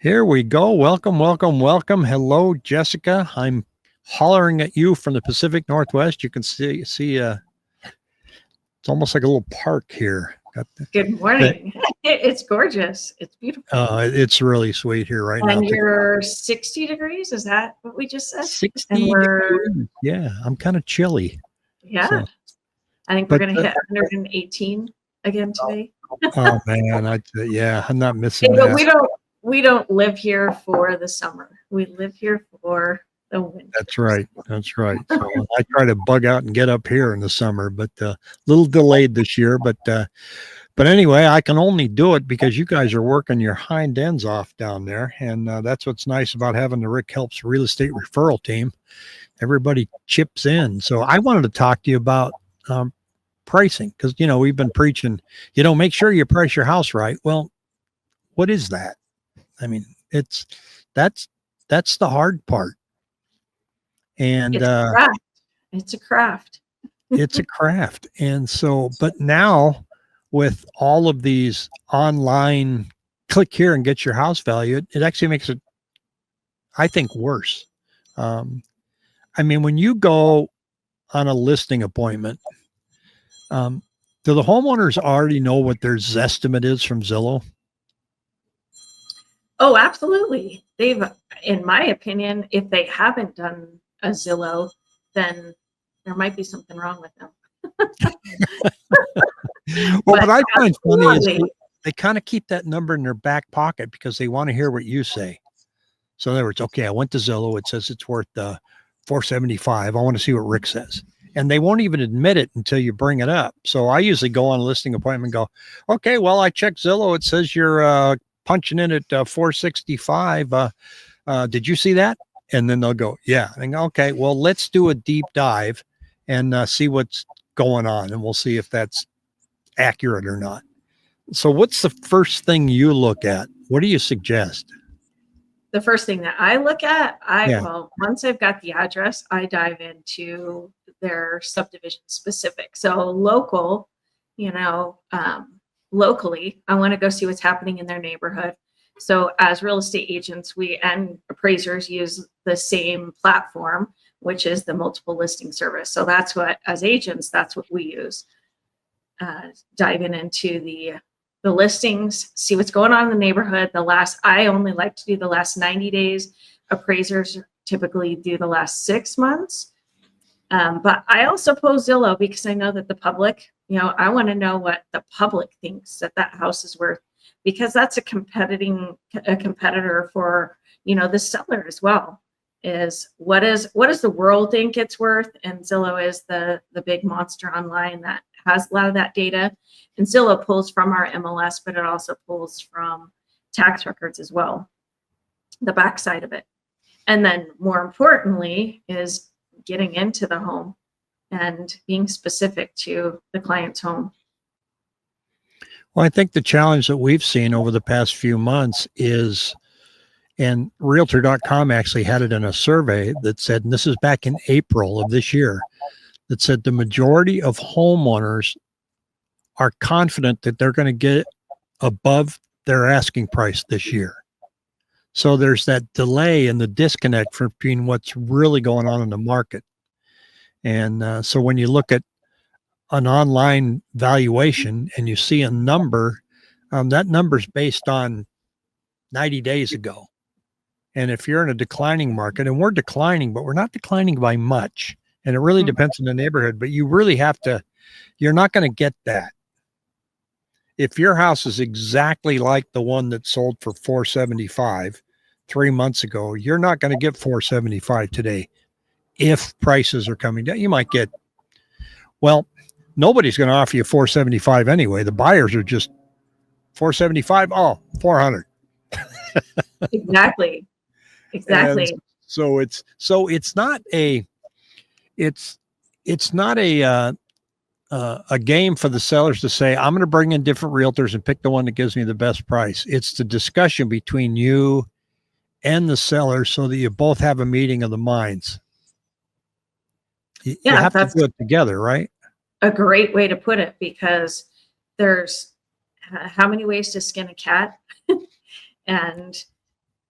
Here we go. Welcome, welcome, welcome. Hello, Jessica. I'm hollering at you from the Pacific Northwest. You can see it's almost like a little park here. Good morning. It's gorgeous. It's beautiful. It's really sweet here right now. And you're 60 degrees. Is that what we just said? 60 And we're, degrees. Yeah, I'm kind of chilly. yeah, So, I think we're going to hit 118 again today. oh man, I'm not missing But that. we don't live here for the summer. We live here for the winter. That's right. That's right. So I try to bug out and get up here in the summer, but a little delayed this year. But anyway, I can only do it because you guys are working your hind ends off down there. And that's what's nice about having the Rick Helps Real Estate Referral Team. Everybody chips in. So I wanted to talk to you about pricing because, we've been preaching, make sure you price your house right. Well, what is that? I mean, that's the hard part. And it's a craft. It's a craft. It's a craft. And so, but now with all of these online click here and get your house value, it actually makes it, I think, worse. I mean, when you go on a listing appointment, do the homeowners already know what their Zestimate is from Zillow? Oh, absolutely. They've, in my opinion, if they haven't done a Zillow, then there might be something wrong with them. Well, what I find funny is they kind of keep that number in their back pocket because they want to hear what you say. So in other words, okay, I went to Zillow. It says it's worth $475. I want to see what Rick says. And they won't even admit it until you bring it up. So I usually go on a listing appointment and go, okay, well, I checked Zillow. It says you're punching in at 465. Did you see that? And then they'll go, yeah. And okay, well, let's do a deep dive and see what's going on. And we'll see if that's accurate or not. So what's the first thing you look at? What do you suggest? The first thing that I look at, well, once I've got the address, I dive into their subdivision specific. So local, locally, I want to go see what's happening in their neighborhood. So as real estate agents, we and appraisers use the same platform, which is the multiple listing service. So that's what, as agents, that's what we use. Diving into the listings, see what's going on in the neighborhood. I only like to do the last 90 days. Appraisers typically do the last 6 months. But I also pull Zillow because I know that the public, I want to know what the public thinks that house is worth, because that's a competitor for, the seller as well. Is what does the world think it's worth? And Zillow is the big monster online that has a lot of that data. And Zillow pulls from our MLS, but it also pulls from tax records as well, the backside of it. And then more importantly is getting into the home and being specific to the client's home. Well, I think the challenge that we've seen over the past few months is, and Realtor.com actually had it in a survey that said, and this is back in April of this year, that said the majority of homeowners are confident that they're going to get above their asking price this year. So there's that delay and the disconnect between what's really going on in the market. And so when you look at an online valuation and you see a number, that number's based on 90 days ago. And if you're in a declining market, and we're declining, but we're not declining by much, and it really depends on the neighborhood, but you really have to, you're not going to get that. If your house is exactly like the one that sold for $475 3 months ago, you're not going to get $475 today. If prices are coming down, you might get, well, nobody's going to offer you $475 anyway. The buyers are just $475. Oh, $400. Exactly. And so it's not a game for the sellers to say, I'm going to bring in different realtors and pick the one that gives me the best price. It's the discussion between you and the seller so that you both have a meeting of the minds. You have to do it together, right? A great way to put it, because there's how many ways to skin a cat? And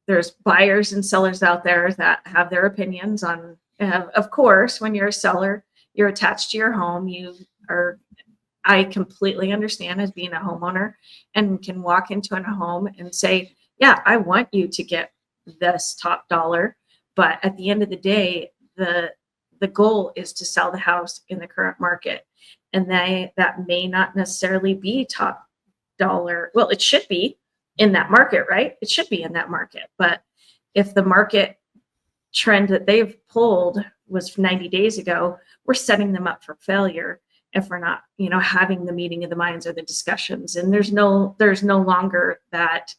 there's buyers and sellers out there that have their opinions on, of course, when you're a seller, you're attached to your home. You are, I completely understand as being a homeowner and can walk into a home and say, yeah, I want you to get this top dollar. But at the end of the day, the goal is to sell the house in the current market. And that may not necessarily be top dollar. Well, it should be in that market, right? It should be in that market. But if the market trend that they've pulled was 90 days ago, we're setting them up for failure if we're not, having the meeting of the minds or the discussions. And there's no longer that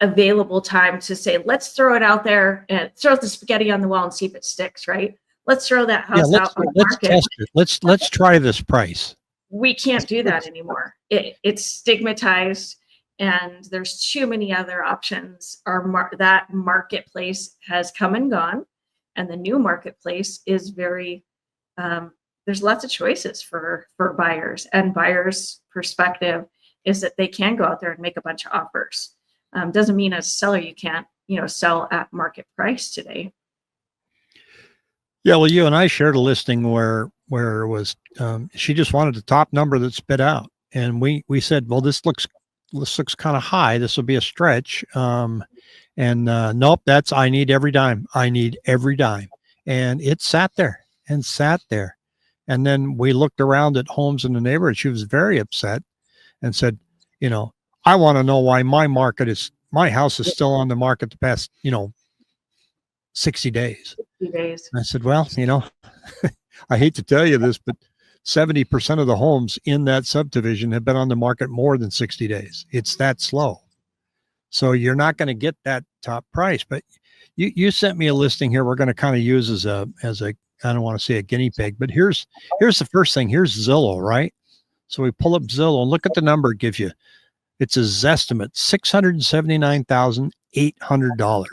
available time to say, let's throw it out there and throw the spaghetti on the wall and see if it sticks, right? Let's throw that house out on the let's market. test it. Let's try this price. We can't do that anymore. It's stigmatized, and there's too many other options. That marketplace has come and gone, and the new marketplace is very. There's lots of choices for buyers, and buyers' perspective is that they can go out there and make a bunch of offers. Doesn't mean as a seller you can't, sell at market price today. Yeah, well, you and I shared a listing where it was she just wanted the top number that spit out, and we said, well, this looks kind of high. This will be a stretch. Nope, that's I need every dime. I need every dime, and it sat there. And then we looked around at homes in the neighborhood. She was very upset and said, I want to know why my house is still on the market the past, 60 days. 60 days. And I said, well, I hate to tell you this, but 70% of the homes in that subdivision have been on the market more than 60 days. It's that slow. So you're not going to get that top price. But you sent me a listing here we're going to kind of use as a I don't want to say a guinea pig, but here's the first thing. Here's Zillow, right? So we pull up Zillow and look at the number it gives you. It's a Zestimate, $679,800.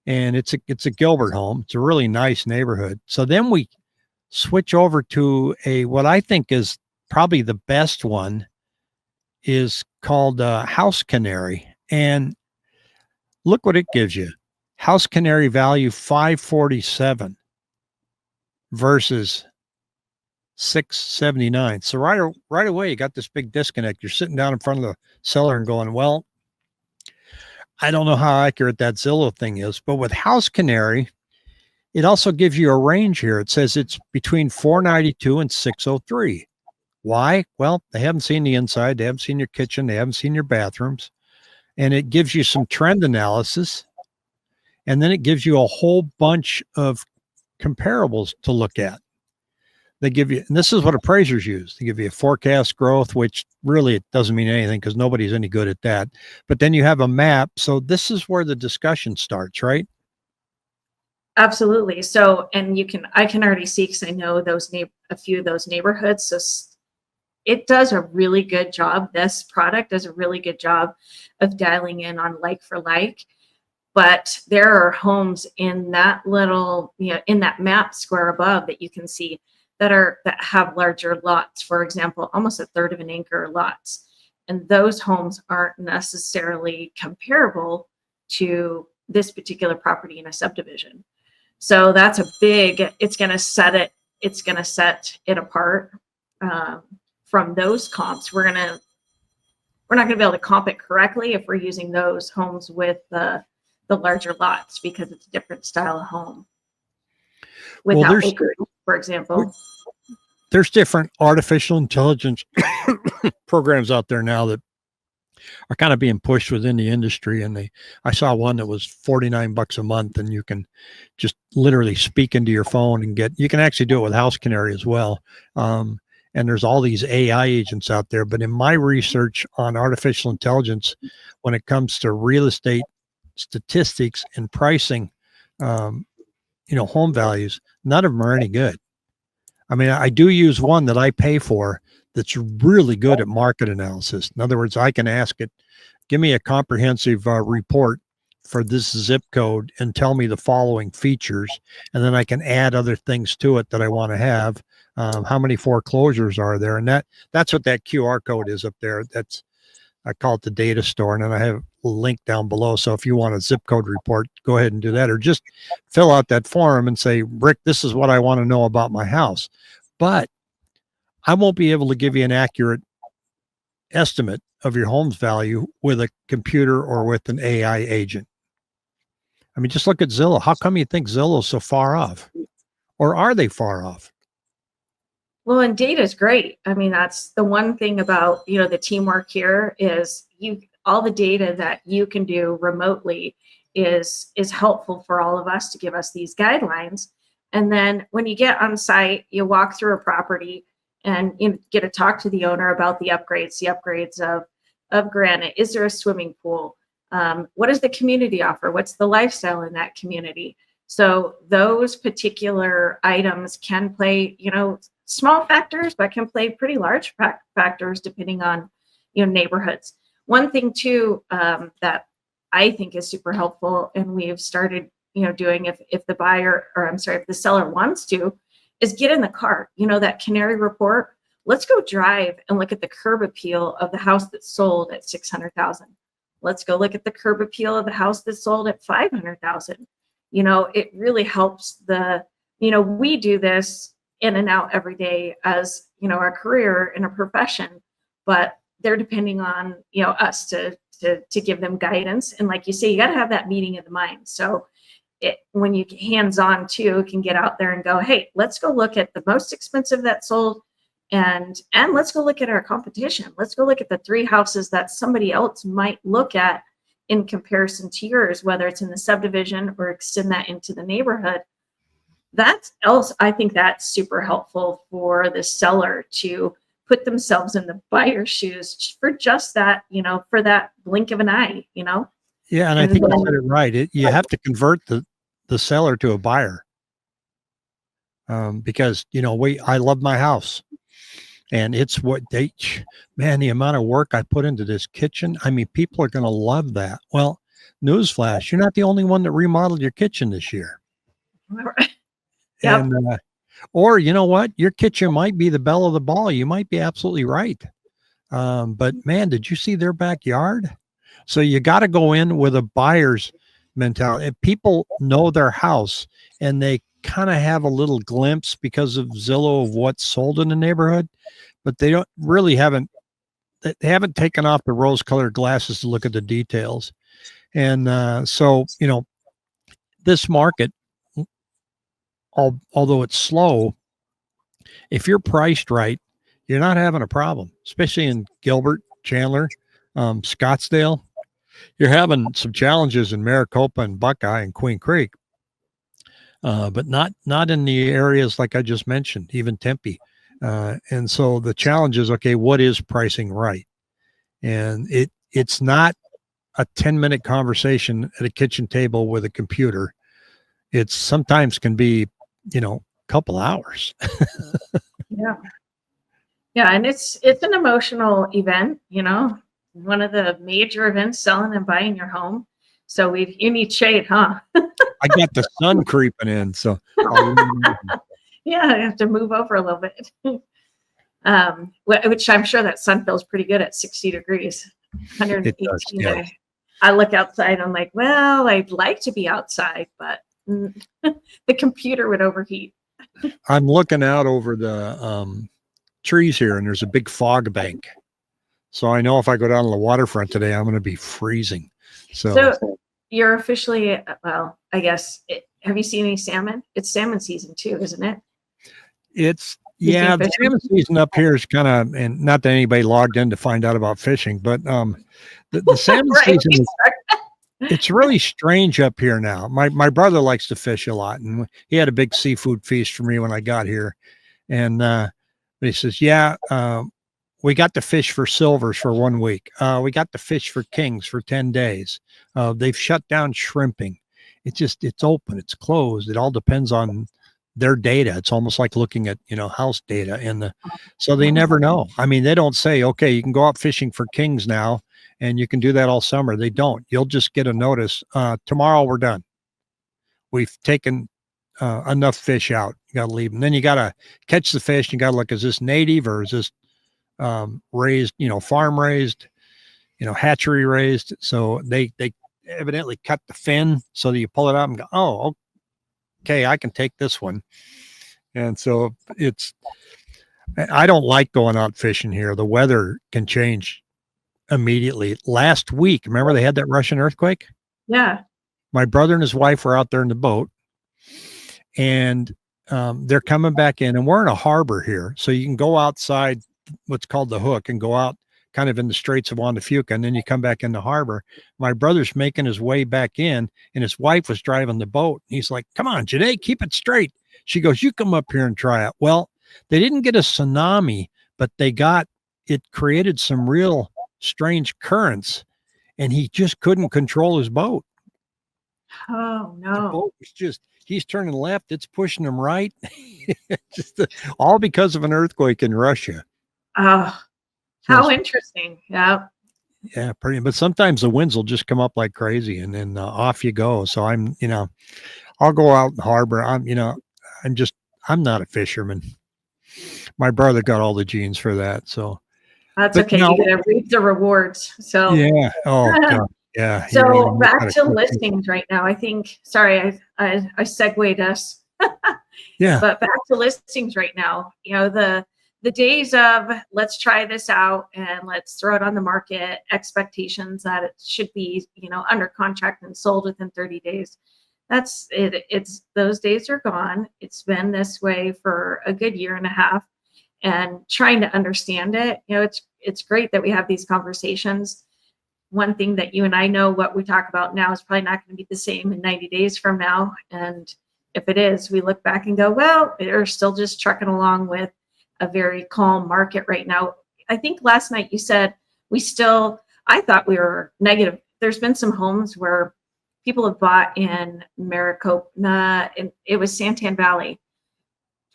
And it's a Gilbert home. It's a really nice neighborhood. So then we switch over to what I think is probably the best one, is called House Canary. And look what it gives you. House Canary value 547 versus 679. So right away, you got this big disconnect. You're sitting down in front of the seller and going, well, I don't know how accurate that Zillow thing is, but with House Canary, it also gives you a range here. It says it's between 492 and 603. Why? Well, they haven't seen the inside. They haven't seen your kitchen. They haven't seen your bathrooms. And it gives you some trend analysis. And then it gives you a whole bunch of comparables to look at. They give you, and this is what appraisers use. They give you a forecast growth, which really it doesn't mean anything because nobody's any good at that. But then you have a map. So this is where the discussion starts, right? Absolutely. So, and I can already see, because I know a few of those neighborhoods. So it does a really good job. This product does a really good job of dialing in on like for like. But there are homes in that little, in that map square above that you can see that have larger lots. For example, almost a third of an acre lots. And those homes aren't necessarily comparable to this particular property in a subdivision. So that's it's going to set it apart from those comps. We're not going to be able to comp it correctly if we're using those homes with the larger lots, because it's a different style of home. Without acreage, for example. There's different artificial intelligence programs out there now that are kind of being pushed within the industry. And I saw one that was $49 a month, and you can just literally speak into your phone and you can actually do it with House Canary as well. And there's all these AI agents out there. But in my research on artificial intelligence, when it comes to real estate statistics and pricing, home values, none of them are any good. I mean, I do use one that I pay for that's really good at market analysis. In other words, I can ask it, give me a comprehensive report for this zip code and tell me the following features. And then I can add other things to it that I want to have. How many foreclosures are there? And that's what that QR code is up there. I call it the data store, and then I have a link down below. So if you want a zip code report, go ahead and do that, or just fill out that form and say, Rick, this is what I want to know about my house. But I won't be able to give you an accurate estimate of your home's value with a computer or with an AI agent. I mean, just look at Zillow. How come you think Zillow's so far off? Or are they far off? Well, and data is great. I mean, that's the one thing about, the teamwork here is all the data that you can do remotely is helpful for all of us to give us these guidelines. And then when you get on site, you walk through a property and you get to talk to the owner about the upgrades of granite. Is there a swimming pool? What does the community offer? What's the lifestyle in that community? So those particular items can play, small factors, but can play pretty large factors depending on, neighborhoods. One thing too, that I think is super helpful, and we've started, doing if the buyer, or I'm sorry, if the seller wants to, is get in the car, that canary report. Let's go drive and look at the curb appeal of the house that's sold at 600,000. Let's go look at the curb appeal of the house that's sold at 500,000. It really helps we do this in and out every day as, our career and a profession, but they're depending on, us to give them guidance. And like you say, you got to have that meeting of the mind. So when you get hands-on too, can get out there and go, hey, let's go look at the most expensive that sold, and let's go look at our competition. Let's go look at the 3 houses that somebody else might look at in comparison to yours, whether it's in the subdivision or extend that into the neighborhood. I think that's super helpful for the seller to put themselves in the buyer's shoes for just that, for that blink of an eye, Yeah, and I think you said it right. You have to convert the seller to a buyer, because I love my house, and it's what the amount of work I put into this kitchen. I mean, people are going to love that. Well, newsflash, you're not the only one that remodeled your kitchen this year. Yep. And or you know what, your kitchen might be the belle of the ball. You might be absolutely right. But man, did you see their backyard? So you got to go in with a buyer's mentality. If people know their house and they kind of have a little glimpse because of Zillow of what's sold in the neighborhood, but they haven't taken off the rose-colored glasses to look at the details. And so this market, although it's slow, if you're priced right, you're not having a problem, especially in Gilbert, Chandler, Scottsdale. You're having some challenges in Maricopa and Buckeye and Queen Creek, but not in the areas like I just mentioned, even Tempe. And so the challenge is, okay, what is pricing right? And it's not a 10-minute conversation at a kitchen table with a computer. It's sometimes can be, a couple hours. Yeah. Yeah. And it's an emotional event, one of the major events selling and buying your home. So you need shade, huh? I got the sun creeping in. So yeah, I have to move over a little bit. Which I'm sure that sun feels pretty good at 60 degrees, 118. does, yeah. I look outside, I'm like, well, I'd like to be outside, but the computer would overheat. I'm looking out over the trees here, and there's a big fog bank. So I know if I go down to the waterfront today, I'm going to be freezing. So you're officially, well, I guess, have you seen any salmon? It's salmon season too, isn't it? The salmon season up here is kind of, and not that anybody logged in to find out about fishing, but the salmon right. season, it's really strange up here now. My brother likes to fish a lot, and he had a big seafood feast for me when I got here. And he says, we got to fish for silvers for 1 week. We got to fish for kings for 10 days. They've shut down shrimping. It's open, it's closed. It all depends on their data. It's almost like looking at, house data, so they never know. I mean, they don't say, okay, you can go out fishing for kings now and you can do that all summer. They don't. You'll just get a notice. Tomorrow we're done. We've taken enough fish out. You got to leave them. Then you got to catch the fish. You got to look, is this native or is this raised, farm raised? hatchery raised. So they evidently cut the fin so that you pull it out and go, oh, okay, I can take this one. And so I don't like going out fishing here. The weather can change immediately. Last week, remember they had that Russian earthquake? Yeah. My brother and his wife were out there in the boat, and they're coming back in, and we're in a harbor here. So you can go outside what's called the hook and go out kind of in the Straits of Juan de Fuca, and then you come back in the harbor. My brother's making his way back in, and his wife was driving the boat. He's like, come on, Janae, keep it straight. She goes, you come up here and try it. Well, they didn't get a tsunami, but it created some real strange currents, and he just couldn't control his boat. Oh, The no. boat was he's turning left, it's pushing him right. All because of an earthquake in Russia. Oh, how interesting. Yeah. Yeah, pretty. But sometimes the winds will just come up like crazy, and then off you go. So I'll go out in the harbor. I'm not a fisherman. My brother got all the genes for that. So That's but okay. You got to reap the rewards. So, yeah. Oh God. Yeah. so back to listings right now. I think, sorry, I segued us. Yeah. But back to listings right now. The days of let's try this out and let's throw it on the market, expectations that it should be, under contract and sold within 30 days. That's it. Those days are gone. It's been this way for a good year and a half, and trying to understand it. It's great that we have these conversations. One thing that you and I know, what we talk about now is probably not going to be the same in 90 days from now. And if it is, we look back and go, well, they're still just trucking along with a very calm market right now. I think last night you said I thought we were negative. There's been some homes where people have bought in Maricopa, and it was Santan Valley,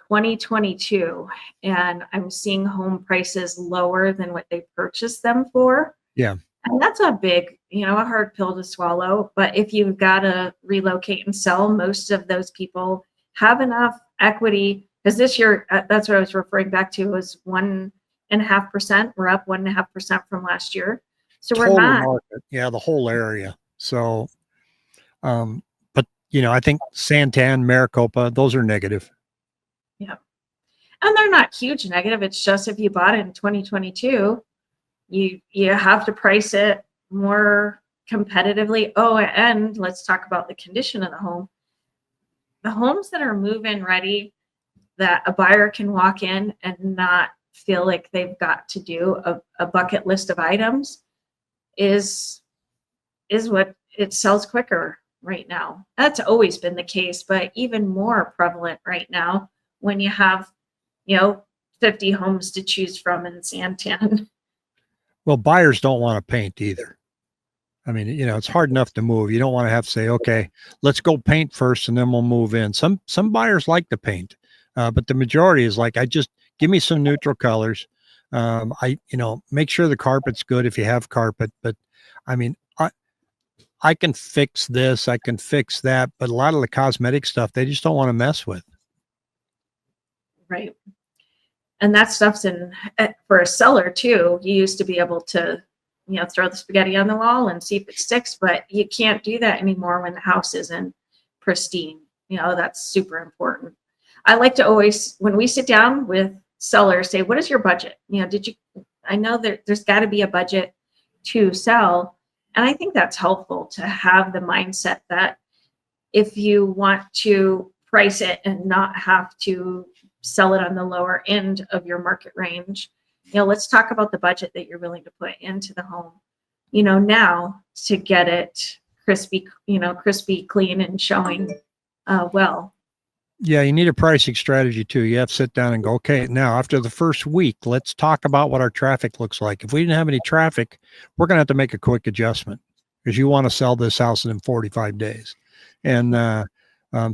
2022. And I'm seeing home prices lower than what they purchased them for. Yeah. And that's a big, a hard pill to swallow. But if you've got to relocate and sell, most of those people have enough equity. Because this year, that's what I was referring back to, was 1.5%. We're up 1.5% from last year. So Total we're not. market. Yeah, the whole area. So, but I think Santan, Maricopa, those are negative. Yeah. And they're not huge negative. It's just if you bought it in 2022, you have to price it more competitively. Oh, and let's talk about the condition of the home. The homes that are move-in ready, that a buyer can walk in and not feel like they've got to do a bucket list of items, is what it sells quicker right now. That's always been the case, but even more prevalent right now when you have 50 homes to choose from in Santan. Well, buyers don't want to paint either. I mean, it's hard enough to move. You don't want to have to say, okay, let's go paint first and then we'll move in. Some buyers like to paint, but the majority is like, give me some neutral colors. Make sure the carpet's good if you have carpet. But I mean, I can fix this, I can fix that, but a lot of the cosmetic stuff, they just don't want to mess with. Right. And that stuff's for a seller too. You used to be able to, throw the spaghetti on the wall and see if it sticks, but you can't do that anymore when the house isn't pristine. That's super important. I like to always, when we sit down with sellers, say, what is your budget? I know there's got to be a budget to sell. And I think that's helpful to have the mindset that if you want to price it and not have to sell it on the lower end of your market range, let's talk about the budget that you're willing to put into the home, now to get it crispy, clean and showing well. Yeah, you need a pricing strategy too. You have to sit down and go, okay, now after the first week, let's talk about what our traffic looks like. If we didn't have any traffic, we're going to have to make a quick adjustment because you want to sell this house in 45 days. And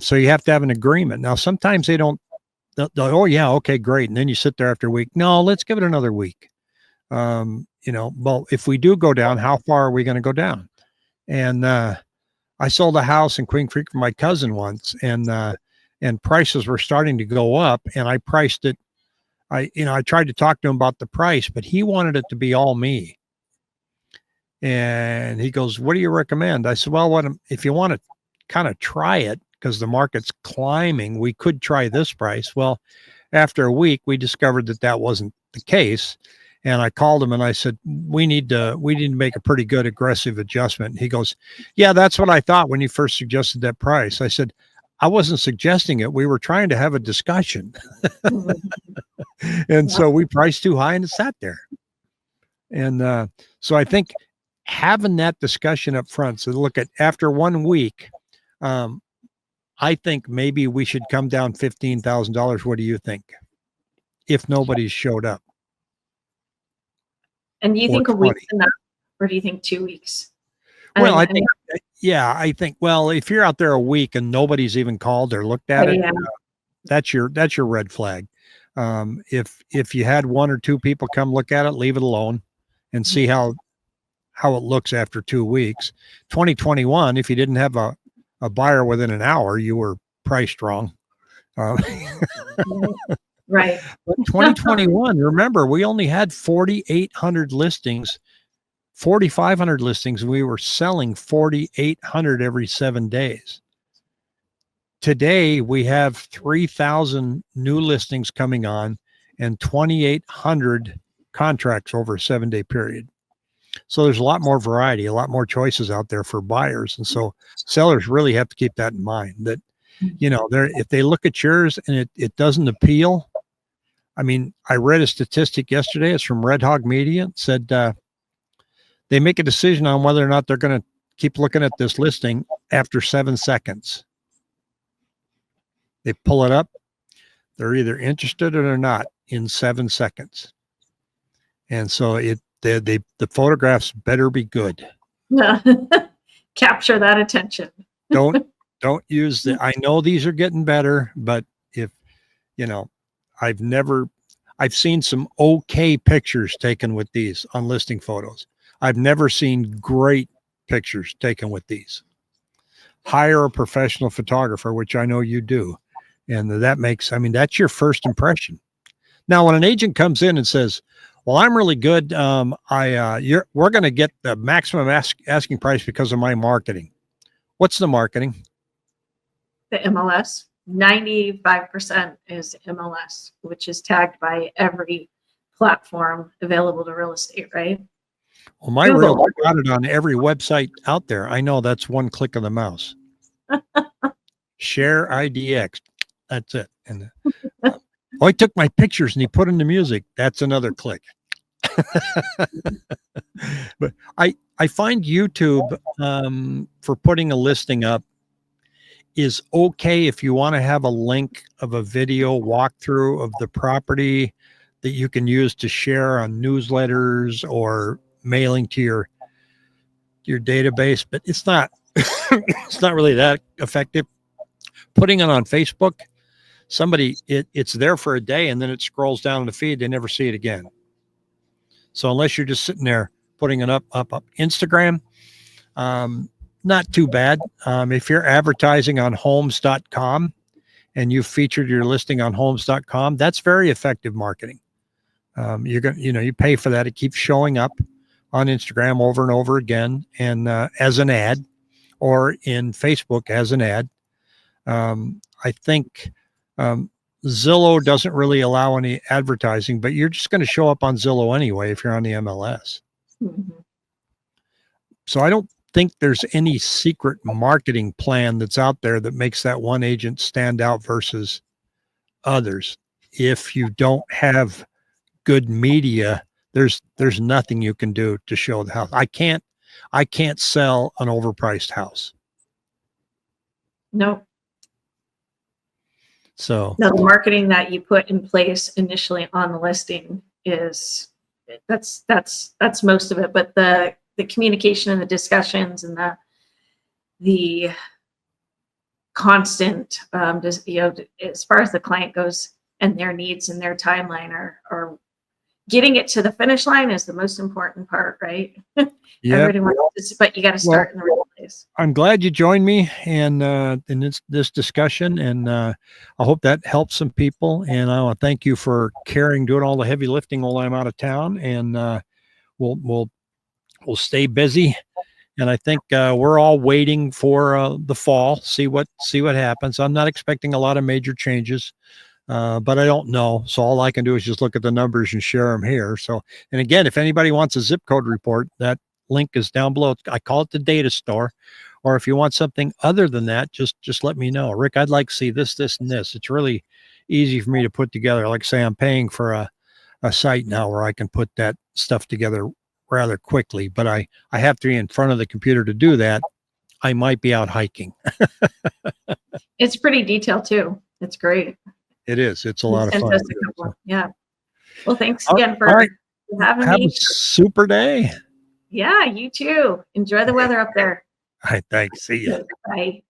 so you have to have an agreement. Now, sometimes they don't, oh yeah, okay, great. And then you sit there after a week. No, let's give it another week. Well, if we do go down, how far are we going to go down? And I sold a house in Queen Creek for my cousin once, and prices were starting to go up, and I priced it. I tried to talk to him about the price, but he wanted it to be all me. And he goes, what do you recommend? I said, well, if you want to kind of try it, because the market's climbing, we could try this price. Well, after a week, we discovered that that wasn't the case. And I called him and I said, we need to make a pretty good aggressive adjustment. And he goes, yeah, that's what I thought when you first suggested that price. I said, I wasn't suggesting it. We were trying to have a discussion. And so we priced too high and it sat there. And so I think having that discussion up front, so look at after 1 week, I think maybe we should come down $15,000. What do you think? If nobody showed up. And do you Or think a 20. week's enough, or do you think 2 weeks? Well, I And- think, I think, well, if you're out there a week and nobody's even called or looked at it, yeah. that's your red flag. If you had 1 or 2 people come look at it, leave it alone and see how it looks after 2 weeks. 2021, if you didn't have a buyer within an hour, you were priced wrong. Right. But 2021, remember, we only had 4,800 listings, 4,500 listings, and we were selling 4,800 every 7 days. Today, we have 3,000 new listings coming on and 2,800 contracts over a 7-day period. So there's a lot more variety, a lot more choices out there for buyers. And so sellers really have to keep that in mind, that, if they look at yours and it doesn't appeal. I mean, I read a statistic yesterday. It's from Red Hog Media. It said they make a decision on whether or not they're going to keep looking at this listing after 7 seconds. They pull it up. They're either interested or they're not in 7 seconds. And so the photographs better be good. Capture that attention. Don't use I know these are getting better, but if, I've seen some okay pictures taken with these on listing photos. I've never seen great pictures taken with these. Hire a professional photographer, which I know you do. And that's your first impression. Now, when an agent comes in and says, well, I'm really good. We're going to get the maximum asking price because of my marketing. What's the marketing? The MLS. 95% is MLS, which is tagged by every platform available to real estate, right? Well, my Google. realtor got it on every website out there. I know that's one click of the mouse. Share IDX. That's it. And he took my pictures and he put in the music. That's another click. But I find YouTube for putting a listing up is okay if you want to have a link of a video walkthrough of the property that you can use to share on newsletters or mailing to your database, but it's not it's not really that effective. Putting it on Facebook, it's there for a day and then it scrolls down the feed. They never see it again. So unless you're just sitting there putting it up. Instagram, not too bad. If you're advertising on homes.com and you've featured your listing on homes.com, that's very effective marketing. You pay for that. It keeps showing up on Instagram over and over again, and as an ad, or in Facebook as an ad. I think Zillow doesn't really allow any advertising, but you're just going to show up on Zillow anyway if you're on the MLS. Mm-hmm. So I don't think there's any secret marketing plan that's out there that makes that one agent stand out versus others. If you don't have good media, there's nothing you can do to show the house. I can't sell an overpriced house. Nope. So no, the marketing that you put in place initially on the listing that's most of it, but the communication and the discussions and the constant as far as the client goes and their needs and their timeline are getting it to the finish line is the most important part, right? yeah, everybody wants to, but you got to start in the right place. I'm glad you joined me in this discussion, and I hope that helps some people. And I want to thank you for doing all the heavy lifting while I'm out of town. And we'll we'll stay busy. And I think we're all waiting for the fall, see what happens. I'm not expecting a lot of major changes, but I don't know. So all I can do is just look at the numbers and share them here. So, and again, if anybody wants a zip code report, that link is down below. I call it the data store. Or if you want something other than that, just let me know. Rick, I'd like to see this, this, and this. It's really easy for me to put together. Like I say, I'm paying for a site now where I can put that stuff together rather quickly, but I have to be in front of the computer to do that. I might be out hiking. It's pretty detailed too. It's great. It is. It's a lot of fun. Yeah. Well, thanks All again for right. having Have me. a super day. Yeah, you too. Enjoy the weather up there. All right. Thanks. See ya. Bye.